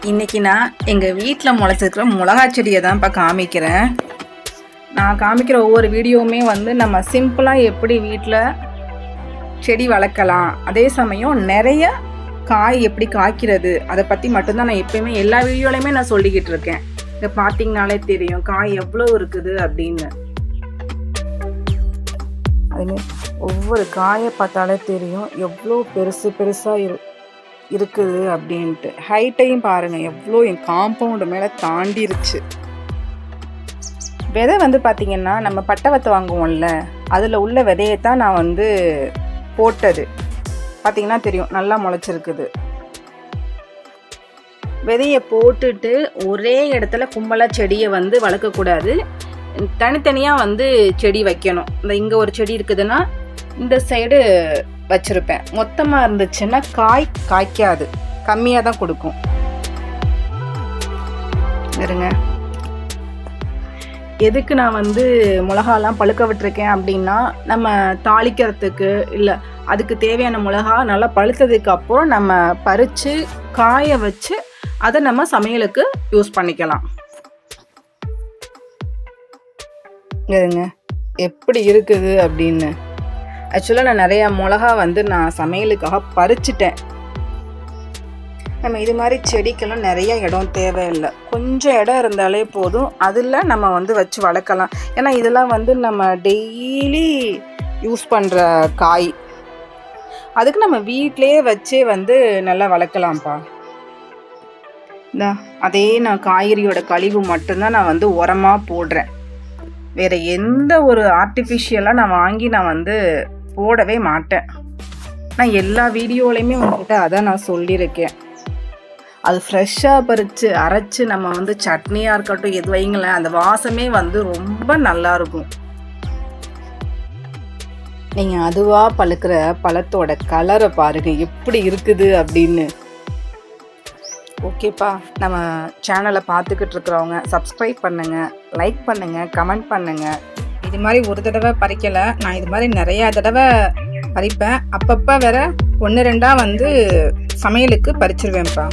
இன்றைக்கி நான் எங்கள் வீட்டில் முளைச்சிருக்கிற மிளகா செடியை தான் இப்போ காமிக்கிறேன். நான் காமிக்கிற ஒவ்வொரு வீடியோவுமே வந்து நம்ம சிம்பிளாக எப்படி வீட்டில் செடி வளர்க்கலாம், அதே சமயம் நிறைய காய் எப்படி காய்க்கிறது அதை பற்றி மட்டும்தான் நான் எப்பயுமே எல்லா வீடியோலையுமே நான் சொல்லிக்கிட்டு இருக்கேன். இதை பார்த்தீங்கனாலே தெரியும் காய் எவ்வளோ இருக்குது அப்படின்னு. அதுமாரி ஒவ்வொரு காயை பார்த்தாலே தெரியும் எவ்வளோ பெருசாக இருக்குது அப்படின்ட்டு. ஹைட்டையும் பாருங்கள் எவ்வளோ என் காம்பவுண்டு மேலே தாண்டிருச்சு. விதை வந்து பார்த்திங்கன்னா நம்ம பட்டவத்தை வாங்குவோம்ல, அதில் உள்ள விதையத்தான் நான் வந்து போட்டது. பார்த்திங்கன்னா தெரியும் நல்லா முளைச்சிருக்குது. விதையை போட்டுட்டு ஒரே இடத்துல கும்பலாக செடியை வந்து வளர்க்கக்கூடாது, தனித்தனியாக வந்து செடி வைக்கணும். இந்த இங்கே ஒரு செடி இருக்குதுன்னா இந்த சைடு வச்சுருப்பேன். மொத்தமாக இருந்துச்சுன்னா காய்க்காது, கம்மியாக தான் கொடுக்கும். இருங்க, எதுக்கு நான் வந்து மிளகாலாம் பழுக்க விட்டுருக்கேன் அப்படின்னா, நம்ம தாளிக்கிறதுக்கு இல்லை அதுக்கு தேவையான மிளகா நல்லா பழுத்ததுக்கு அப்புறம் நம்ம பறித்து காய வச்சு அதை நம்ம சமையலுக்கு யூஸ் பண்ணிக்கலாம். இருங்க எப்படி இருக்குது அப்படின்னு. ஆக்சுவலாக நான் நிறையா மிளகா வந்து நான் சமையலுக்காக பறிச்சிட்டேன். நம்ம இது மாதிரி செடிக்கெல்லாம் நிறைய இடம் தேவையில்லை, கொஞ்சம் இடம் இருந்தாலே போதும். அதில் நம்ம வந்து வச்சு வளர்க்கலாம். ஏன்னா இதெல்லாம் வந்து நம்ம டெய்லி யூஸ் பண்ணுற காய், அதுக்கு நம்ம வீட்டிலையே வச்சே வந்து நல்லா வளர்க்கலாம்ப்பா. அதே நான் காய்கறியோட கழிவு மட்டும்தான் நான் வந்து உரமாக போடுறேன். வேறு எந்த ஒரு ஆர்டிஃபிஷியலாக நான் வாங்கி நான் வந்து போடவே மாட்டேன். நான் எல்லா வீடியோலையுமே உங்கள்கிட்ட அதான் நான் சொல்லியிருக்கேன். அது ஃப்ரெஷ்ஷாக பறித்து அரைச்சி நம்ம வந்து சட்னியாக இருக்கட்டும் எது வைங்களேன், அந்த வாசமே வந்து ரொம்ப நல்லாயிருக்கும். நீங்கள் அதுவாக பழுக்கிற பழத்தோட கலரை பாருங்கள் எப்படி இருக்குது அப்படின்னு. ஓகேப்பா, நம்ம சேனலை பார்த்துக்கிட்டு இருக்கிறவங்க சப்ஸ்கிரைப் பண்ணுங்கள், லைக் பண்ணுங்கள், கமெண்ட் பண்ணுங்கள். இது மாதிரி ஒரு தடவை பறிக்கலை, நான் இது மாதிரி நிறையா தடவை பறிப்பேன். அப்பப்போ வேற 1-2 வந்து சமையலுக்கு பறிச்சிருவேன்ப்பா.